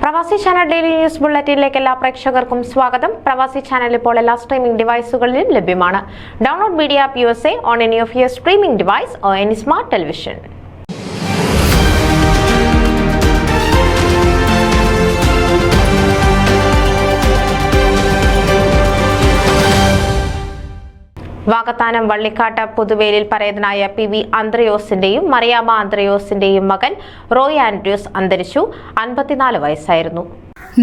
പ്രവാസി channel daily news ബുള്ളറ്റിനിലേക്ക് എല്ലാ പ്രേക്ഷകർക്കും സ്വാഗതം. പ്രവാസി ചാനൽ ഇപ്പോൾ എല്ലാ സ്ട്രീമിംഗ് ഡിവൈസുകളിലും ലഭ്യമാണ്. Download media app USA on any of your streaming device or any smart television. Vakathanam Vallikkattu Puthuvelil പരേതനായ PV അന്ത്രയോസിന്റെയും മറിയാമ്മ അന്ത്രയോസിന്റെയും മകൻ റോയ് ആൻഡ്രൂസ് അന്തരിച്ചു. 54 വയസ്സായിരുന്നു.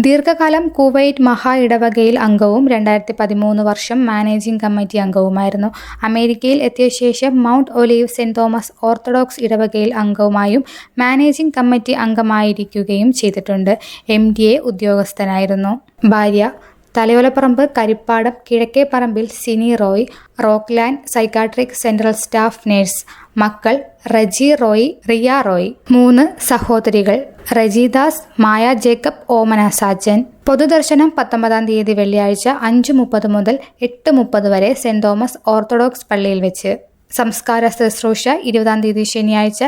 ദീർഘകാലം കുവൈറ്റ് മഹാ ഇടവകയിൽ അംഗവും 2013 വർഷം മാനേജിംഗ് കമ്മിറ്റി അംഗവുമായിരുന്നു. അമേരിക്കയിൽ എത്തിയ ശേഷം Mount Olive Saint Thomas Orthodox ഇടവകയിൽ അംഗവുമായും മാനേജിംഗ് കമ്മിറ്റി അംഗമായിരിക്കുകയും ചെയ്തിട്ടുണ്ട്. MDA ഉദ്യോഗസ്ഥനായിരുന്നു. ഭാര്യ Thalayolaparambu Karippadam Kizhakkeparambil Sini Roy, Rockland psychiatric central staff nurse. മക്കൾ റജി റോയ്, റിയ റോയ്. 3 സഹോദരികൾ റജിദാസ്, മായ ജേക്കബ്, ഓമന സാജൻ. പൊതുദർശനം 19 തീയതി വെള്ളിയാഴ്ച 5:30 മുതൽ 8:30 വരെ സെന്റ് തോമസ് ഓർത്തഡോക്സ് പള്ളിയിൽ വെച്ച്. സംസ്കാര ശുശ്രൂഷ 20 തീയതി ശനിയാഴ്ച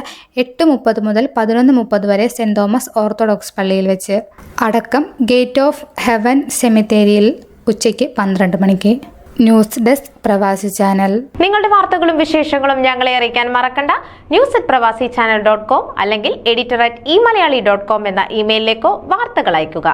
8:30 മുതൽ 11:30 വരെ സെന്റ് തോമസ് ഓർത്തഡോക്സ് പള്ളിയിൽ വെച്ച്. അടക്കം ഗേറ്റ് ഓഫ് ഹെവൻ സെമിത്തേരിയിൽ ഉച്ചയ്ക്ക് 12 മണിക്ക്. ന്യൂസ് ഡെസ്ക് പ്രവാസി ചാനൽ. നിങ്ങളുടെ വാർത്തകളും വിശേഷങ്ങളും ഞങ്ങളെ അറിയിക്കാൻ മറക്കണ്ട. news@pravasichannel.com അല്ലെങ്കിൽ editor@eMalayali.com എന്ന ഇമെയിലിലേക്കോ വാർത്തകൾ അയയ്ക്കുക.